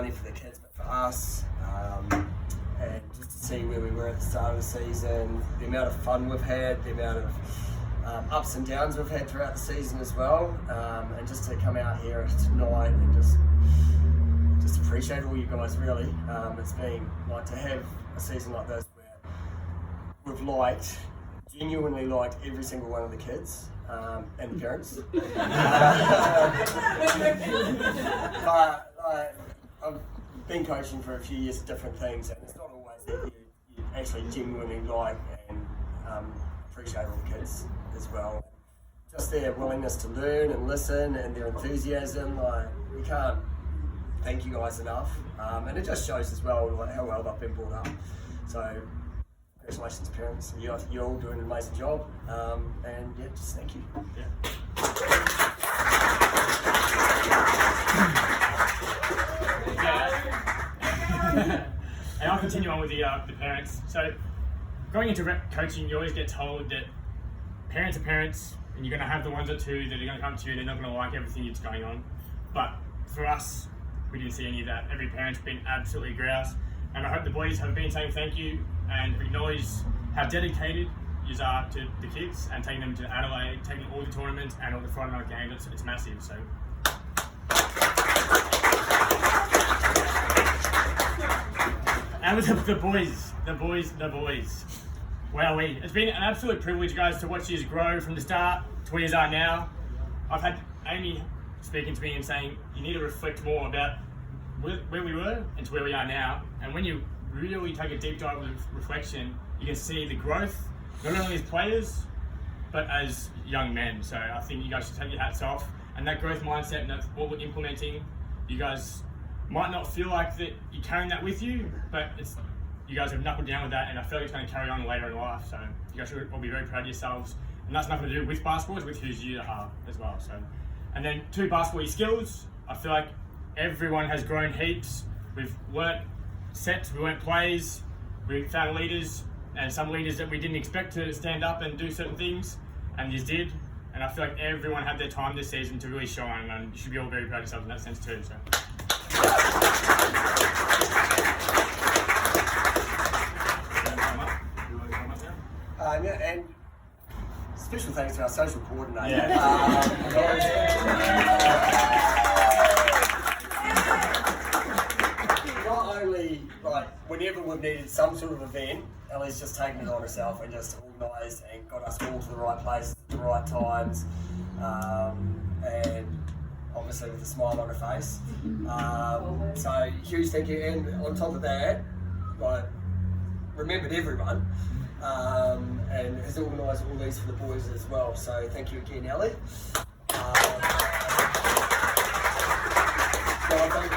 only for the kids but for us, and just to see where we were at the start of the season, the amount of fun we've had, the amount of ups and downs we've had throughout the season as well, and just to come out here tonight and just appreciate all you guys really. It's been like to have a season like this where we've genuinely liked every single one of the kids and the parents. But I've been coaching for a few years of different things, and it's not always that you actually genuinely like and appreciate all the kids as well. Just their willingness to learn and listen and their enthusiasm, we can't thank you guys enough. And it just shows as well how well they've been brought up. So congratulations parents, you're all doing an amazing job, and yeah, just thank you. And I'll continue on with the parents. So going into coaching, you always get told that parents are parents, and you're going to have the ones or two that are going to come to you and they're not going to like everything that's going on. But for us, we didn't see any of that. Every parent's been absolutely grouse, and I hope the boys have been saying thank you and acknowledge how dedicated you are to the kids and taking them to Adelaide, taking all the tournaments and all the Friday night games. It's massive. So. And with the boys. Wowee. It's been an absolute privilege, guys, to watch you grow from the start to where you are now. I've had Amy speaking to me and saying you need to reflect more about where we were and to where we are now. And when you really take a deep dive with reflection, you can see the growth, not only as players, but as young men. So I think you guys should take your hats off. And that growth mindset and that's what we're implementing, you guys might not feel like that you're carrying that with you, but you guys have knuckled down with that, and I feel like it's going to carry on later in life. So you guys should all be very proud of yourselves. And that's nothing to do with basketball, it's with who you are as well. So, and then to basketball skills, I feel like everyone has grown heaps. We've learnt sets, we learnt plays, we found leaders, and some leaders that we didn't expect to stand up and do certain things, and you did. And I feel like everyone had their time this season to really shine, and you should be all very proud of yourselves in that sense too. So. And special thanks to our social coordinator. Yeah. Not only whenever we've needed some sort of event, Ellie's just taken it on herself and just organised and got us all to the right places at the right times, and obviously with a smile on her face. So huge thank you, and on top of that, remembered everyone. And has organised all these for the boys as well. So thank you again, Ellie. So I think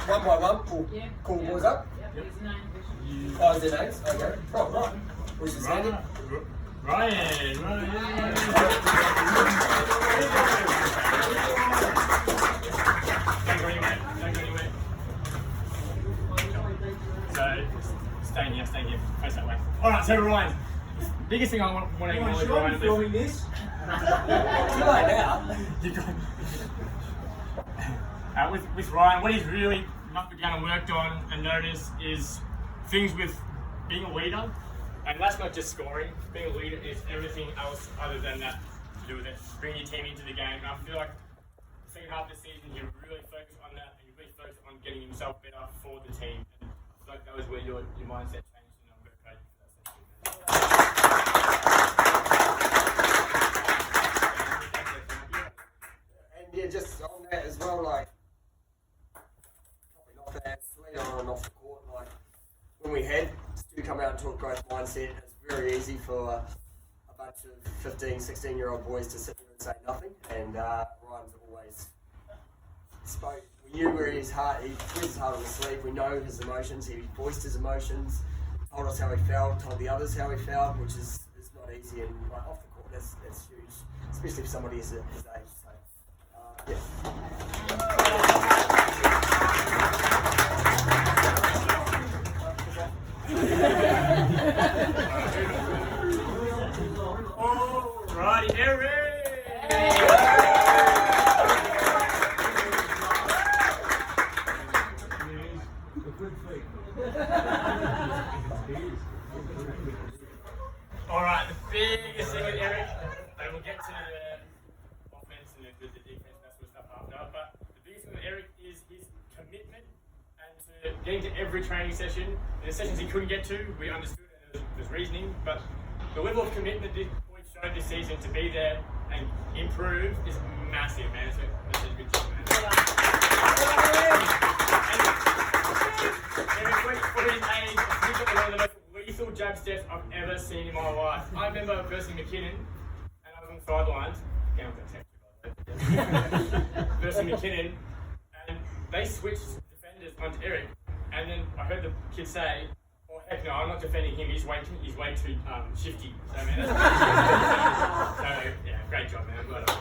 one by one, we'll call the boys up. Yep. Oh, is their names? Okay. Right. Who's his name? Ryan. Don't go anywhere. So, staying here. Face that way. Alright, so Ryan. Biggest thing I want to acknowledge, Ryan. Filming this? Too late now. With Ryan, what he's really knuckled down and worked on and noticed is things with being a leader, and that's not just scoring. Being a leader is everything else other than that to do with it. Bringing your team into the game, and I feel like the second half of the season you really focus on that, and you really focus on getting himself better for the team. And I feel like that was where your mindset changed, and I'm very proud of you for that. And yeah, just on that as well, probably not that, later on and off the court, when we had Stu come out and talk growth mindset, it's very easy for a bunch of 15, 16-year-old boys to sit there and say nothing, and Ryan's always spoke. We knew where his heart, he put his heart on his sleeve, we know his emotions, he voiced his emotions, told us how he felt, told the others how he felt, which is not easy, and off the court, that's huge, especially for somebody his age. So, yeah. Alrighty, Eric! All right, the biggest thing with Eric, and we'll get to the offense and the defense and that sort of stuff after, but the biggest thing with Eric is his commitment and to getting to every training session. In the sessions he couldn't get to, we understood and there's reasoning, but the level of commitment this boy showed this season to be there and improve is massive, man. So that's a good job, man. And for his age, he's got one of the most lethal jab steps I've ever seen in my life. I remember versing McKinnon, and I was on the sidelines. Again, I'm going to text you, by the way. Versing McKinnon, and they switched defenders onto Eric. And then I heard the kid say, "Oh heck no, I'm not defending him. He's way too shifty." So man, that's so yeah, great job, man. Well done.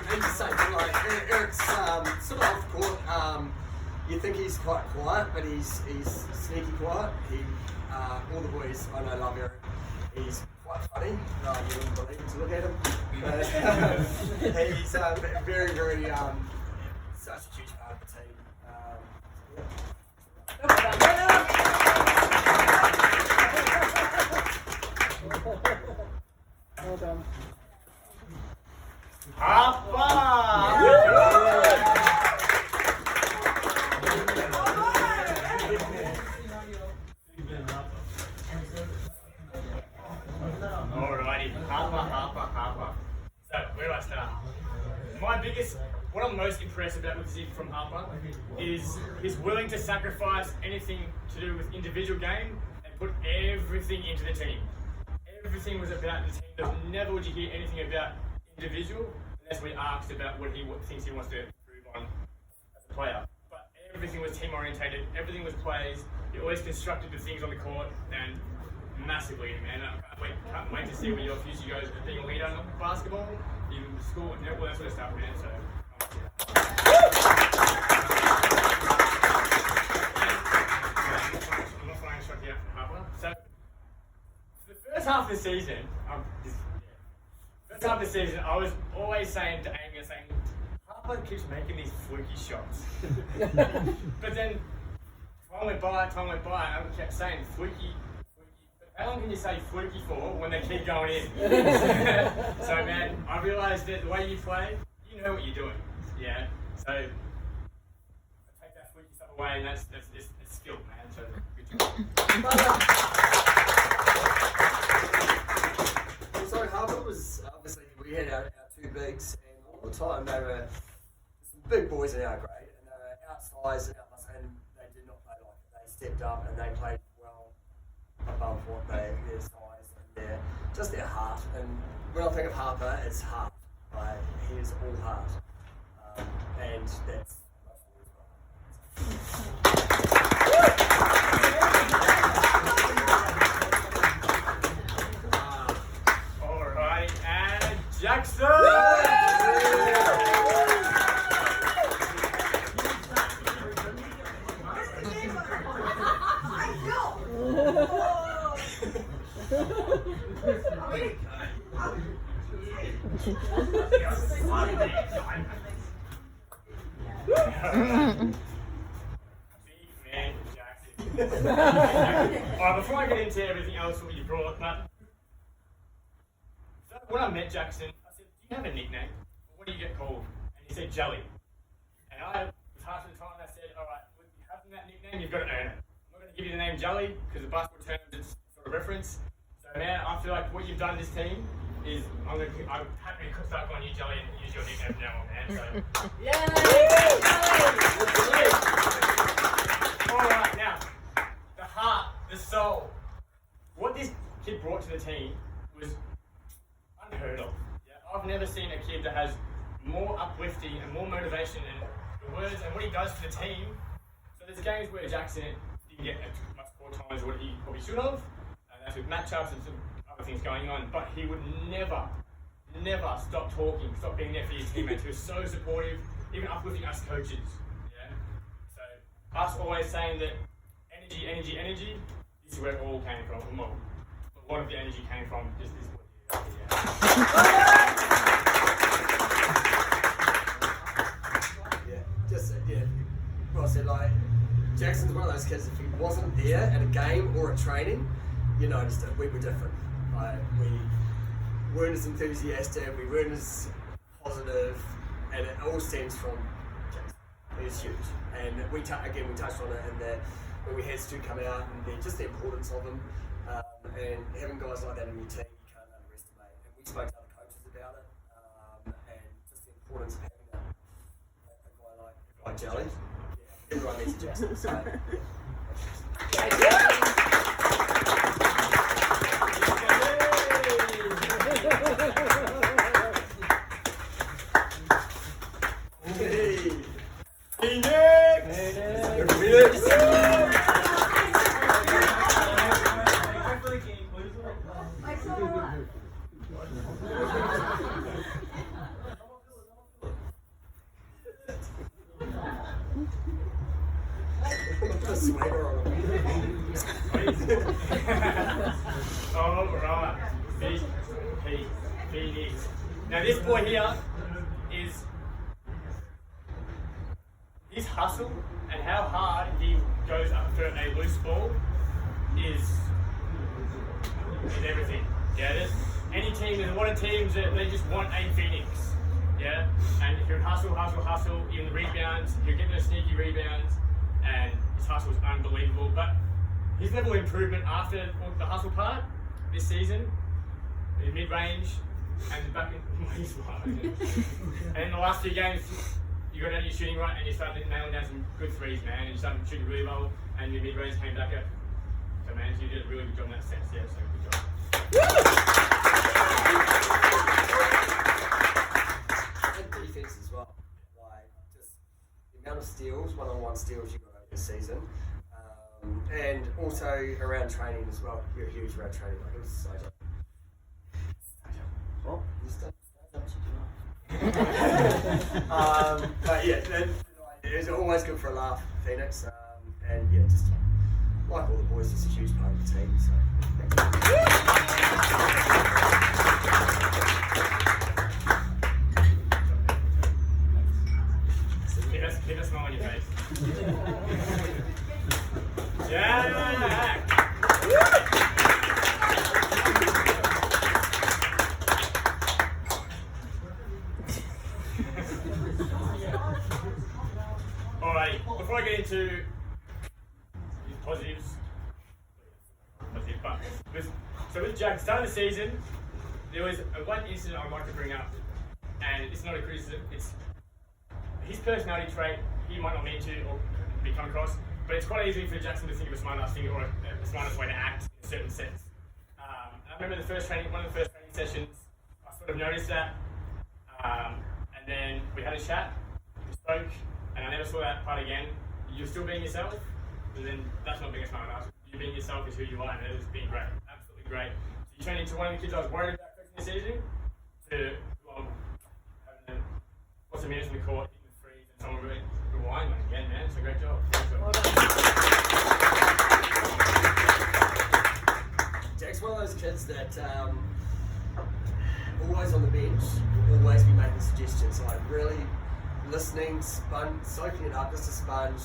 And just say, like, Eric's sort of off court. You think he's quite quiet, but he's sneaky quiet. All the boys I know love Eric. He's quite funny. You wouldn't believe it to look at him. But he's very, very such a huge part of the team. Well done. Alrighty, Harper. So, where do I start? What I'm most impressed about with Zig from Harper is he's willing to sacrifice anything to do with individual game and put everything into the team. Everything was about the team. Never would you hear anything about individual unless we asked about what he thinks he wants to improve on as a player. But everything was team orientated, everything was plays. He always constructed the things on the court and massively, man. I can't wait to see where your future goes with being a leader in basketball, in school, all that sort of stuff, man. So, I'm not flying a shot here from Harper. So, for the first half of the season, I was always saying to Amy, Harper keeps making these fluky shots. But then, time went by, and I kept saying fluky. How long can you say fluky for when they keep going in? So man, I realised that the way you play, you know what you're doing. Yeah. So I take that fluky stuff away, and that's skill, man. So good job. So Harper was obviously we had our two bigs, and all the time they were some big boys in our grade, and they were outsized and they did not play like it. They stepped up and they played well above what their size and their heart. And when I think of Harper, it's heart. Like, he is all heart, and that's Alright, and Jackson! Alright, before I get into everything else what you brought, so when I met Jackson, I said, "Do you have a nickname? What do you get called?" And he said, "Jelly." And I was half of the time I said, "Alright, with having that nickname, you've got to earn it. I'm not going to give you the name Jelly because the basketball terms it's sort of reference. So man, I feel like what you've done to this team is I'm happy to start calling you Jelly and use your nickname from now on, man. So Alright, now the heart, the soul. What this kid brought to the team was unheard of. Yeah, I've never seen a kid that has more uplifting and more motivation and the words and what he does for the team. So there's games where Jackson didn't get as much more time as what he probably should have. And that's with matchups and some other things going on. But he would never stop talking, stop being there for his teammates. He was so supportive, even uplifting us coaches. Yeah. So us always saying that energy, this is where it all came from. Well, a lot of the energy came from just this one here. yeah. well said. Like Jackson's one of those kids. If he wasn't there at a game or a training, you noticed it. We were different. Like we weren't as enthusiastic. We weren't as positive, and it all stems from Jackson. He's huge, and we touched on it in that when we had Stu come out, and just the importance of him, and having guys like that in your team, you can't underestimate. And we spoke to other coaches about it, and just the importance of having a guy like Jelly. Yeah, everyone needs a Jackson. So, Alright, Phoenix. Now this boy here is his hustle and how hard he goes after a loose ball is everything. Yeah, any team, there's a lot of teams that they just want a Phoenix. Yeah, and if you hustle, even the rebounds, you're getting those sneaky rebounds, and his hustle is unbelievable. But his level of improvement after the hustle part this season, in mid-range, and back in and in the last few games, you got out your shooting right, and you started nailing down some good threes, man. And you started shooting really well, and your mid-range came back up. So, man, you did a really good job in that sense. Yeah, so good job. And defense as well. Like just the amount of steals, one-on-one steals you got over this season. And also around training as well. You're huge around training. Like it was so good. Well, you still but yeah, it's always good for a laugh, Phoenix. And yeah, just like all the boys, just a huge part of the team. So Keep a smile on your face. Yeah! Alright, before I get into these positives, so with Jack, start of the season, there was one incident I'd like to bring up, and it's not a criticism, it's his personality trait. He might not mean to or come across, but it's quite easy for Jackson to think of a smart ass thing or a smartest way to act in a certain sense. And I remember one of the first training sessions, I sort of noticed that, and then we had a chat, we spoke, and I never saw that part again. You're still being yourself, and then that's not being a smart ass. You being yourself is who you are, and it has been great, absolutely great. So you turned into one of the kids I was worried about coaching this season to having lots of minutes in the court, hitting the threes, and someone really relying on it again, man. So great job. Well done. Jack's one of those kids that always on the bench, will always be making suggestions, like really listening, soaking it up, just a sponge,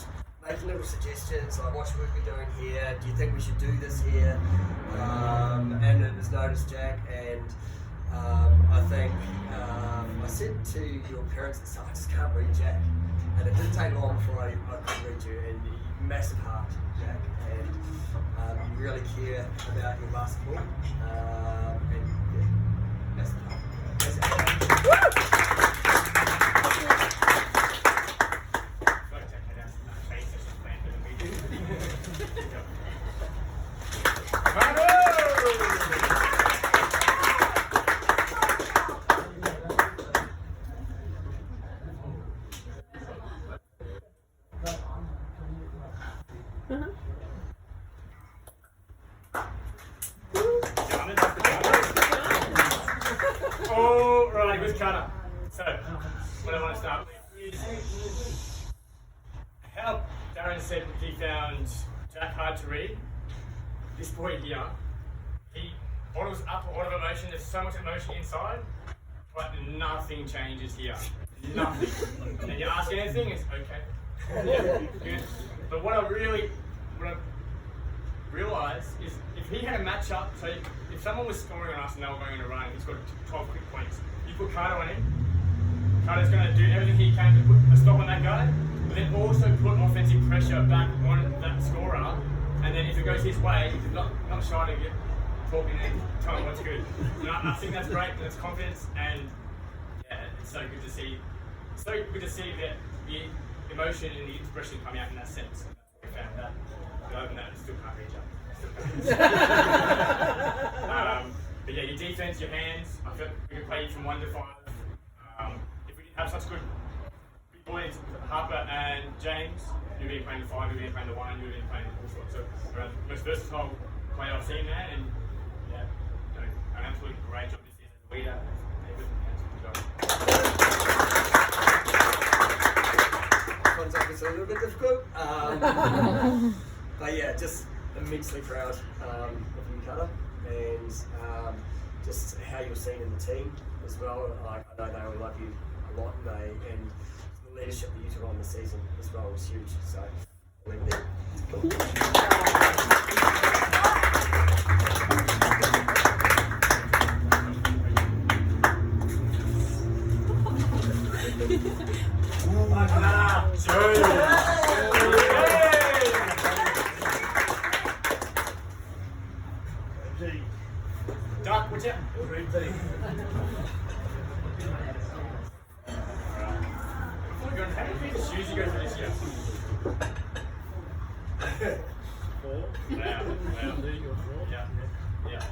making little suggestions, like what should we be doing here, do you think we should do this here, and it was noticed, Jack, and I think I said to your parents and stuff, I just can't read Jack, and it didn't take long before I could read you, and massive heart, Jack, and you really care about your basketball, and yeah, massive heart. Massive heart. Alright, with Cutter. So, what I want to start with is how Darren said he found Jack hard to read. This boy here, he bottles up a lot of emotion. There's so much emotion inside, but nothing changes here. Nothing. And you ask anything, it's okay. Good. But what I realised is if he had a match up, so if someone was scoring on us and they were going on a run, he's got 12 quick points, you put Carter on him, Carter's going to do everything he can to put a stop on that guy, but then also put offensive pressure back on that scorer, and then if it goes his way, he's not shy to get talking and telling what's good. And I think that's great, that's confidence, and yeah, it's so good to see. So good to see that the emotion and the expression come out in that sense. We found that. But other than that, we still can't reach up. But yeah, your defense, your hands. I feel we could play you from 1 to 5. If we didn't have such good big boys, Harper and James, you'd be playing the 5, you'd be playing the 1, you'd be playing all sorts. So we're the most versatile player I've seen there, and yeah, doing an absolutely great job this season as a leader. David, good job. Contact was a little bit difficult, but yeah, just immensely proud of you, Cutter, and just how you're seen in the team as well. I know they all love you a lot, and the leadership that you took on the season as well was huge. So I'll leave it there. Cool. Doc, what's up? How many pairs of shoes you go for this year? 4. Wow. Yeah.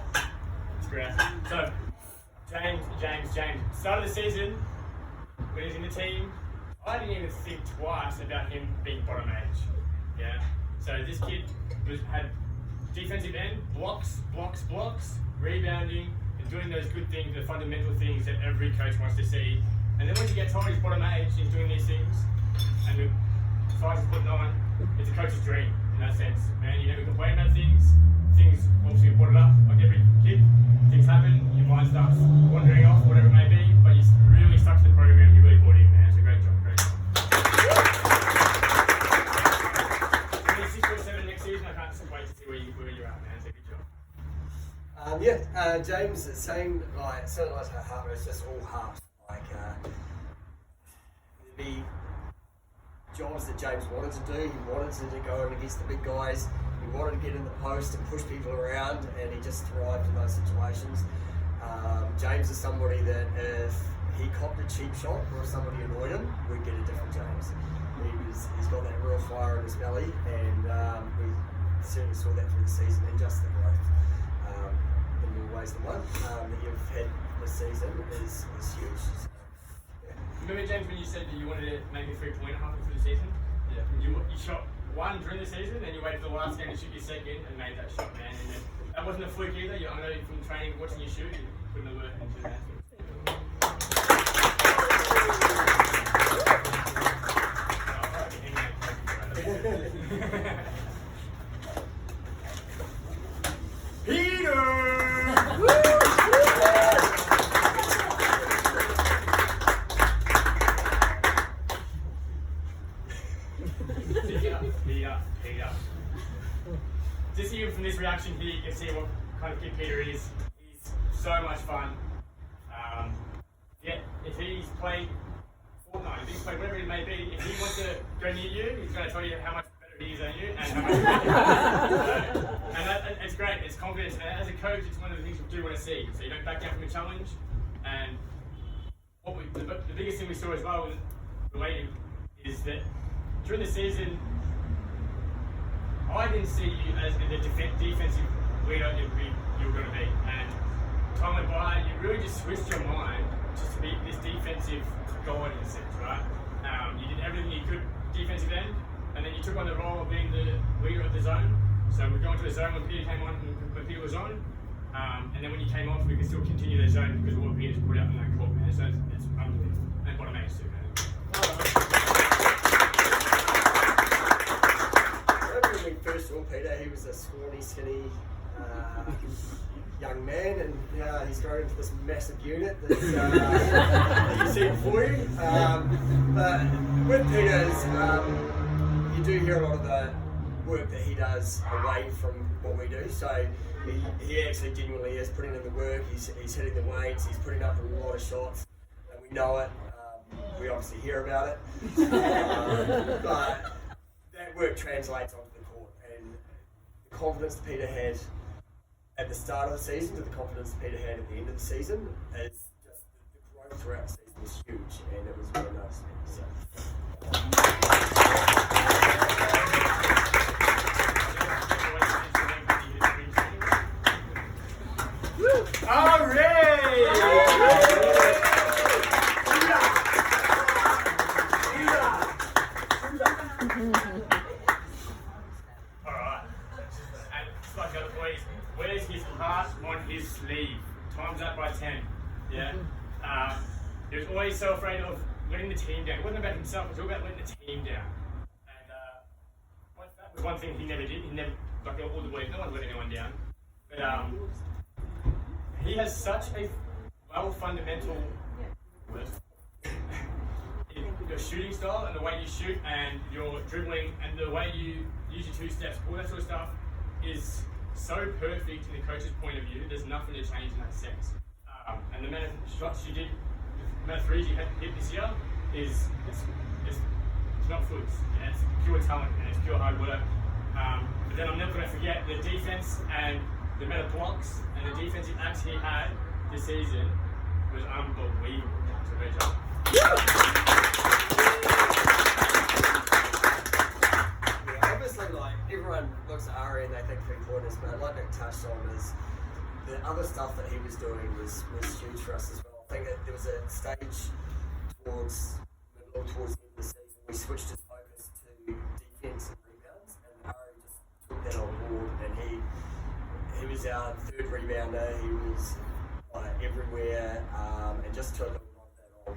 It's great. So, James. Start of the season, when he was in the team, I didn't even think twice about him being bottom age. Yeah. So this kid had defensive end, blocks, rebounding, and doing those good things, the fundamental things that every coach wants to see. And then once you get told he's bottom age, he's doing these things, and the size he's putting on, it's a coach's dream in that sense. Man, you never complain about things. Things obviously brought it up, like every kid. Things happen, your mind starts wandering off, whatever it may be, but you really stuck to the program, you really bought in, man. It's a great job. 26 or 7 next season, I can't wait to see where you're at, man. It's a good job. James, the same, like, certainly like Harper, it's just all heart. Like, there'd be jobs that James wanted to do. He wanted to go in against the big guys. He wanted to get in the post and push people around, and he just thrived in those situations. James is somebody that if he copped a cheap shot or if somebody annoyed him, we'd get a different James. He's got that real fire in his belly, and we certainly saw that through the season, and just the growth. In your ways, the one that you've had this season is huge. So, yeah. Remember, James, when you said that you wanted to make a 3-pointer halfway through the season? Yeah. You shot 1 during the season, then you waited for the last game to shoot your second and made that shot, man. And that wasn't a fluke either. I know from training, watching you shoot, you put in the work into that. Peter! Just even from this reaction here, you can see what kind of kid Peter is. He's so much fun. If he's played Fortnite, if he's played whatever it may be, if he wants to go near you, he's going to tell you how much better he is than you and how much it's great, it's confidence. And as a coach, it's one of the things we do want to see. So you don't back down from a challenge. And the biggest thing we saw as well with related is that during the season, I didn't see you as the defensive leader you were going to be. And time went by, you really just switched your mind just to be this defensive god in a sense, right? You did everything you could defensive end, and then you took on the role of being the leader of the zone. So we're going to the zone when Peter came on, when Peter was on. And then when you came off, we could still continue the zone because of what Peter's put out in that court, man. So it's unbelievable. And bottom age too, man. When we first saw Peter, he was a scrawny, skinny young man, and now he's grown into this massive unit that you see before you. But with Peter, you do hear a lot of the work that he does away from what we do. So he actually genuinely is putting in the work. He's hitting the weights. He's putting up a lot of shots, and we know it. We obviously hear about it, but that work translates onto the court, and the confidence that Peter had at the start of the season to the confidence that Peter had at the end of the season is just the growth throughout the season was huge, and it was really nice. So. All right. And just like the other boys, where's his heart on his sleeve? Time's up by 10. Yeah. He was always so afraid of letting the team down. It wasn't about himself, it was all about letting the team down. And that was one thing he never did. He never, like all the boys, no one let anyone down. But he has such a fundamental your shooting style and the way you shoot and your dribbling and the way you use your 2 steps, all that sort of stuff is so perfect in the coach's point of view. There's nothing to change in that sense. And the amount of shots you did, the amount of threes you hit this year is it's not flukes. Yeah, it's pure talent and it's pure hard work. But then I'm never going to forget the defense and the amount of blocks and the defensive acts he had this season was unbelievable. So great job. Yeah, obviously, like everyone looks at Ari and they think 3-pointers, but like Nick touched on is the other stuff that he was doing was huge for us as well. I think that there was a stage towards the end of the season we switched his focus to defense and rebounds, and Ari just took that on board, and he was our 3rd rebounder. He was everywhere, and just took a lot of that on.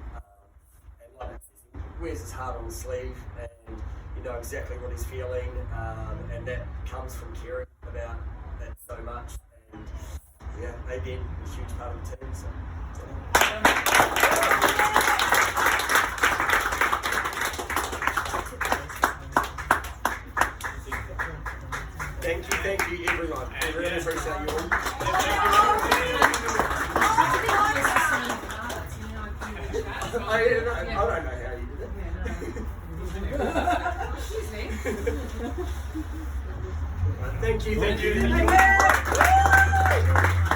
And like I said, he wears his heart on the sleeve, and you know exactly what he's feeling, and that comes from caring about it so much. And yeah, again, a huge part of the team. So. Thank you, everyone. I really appreciate you all. I don't know how you did it. Excuse me. Thank you.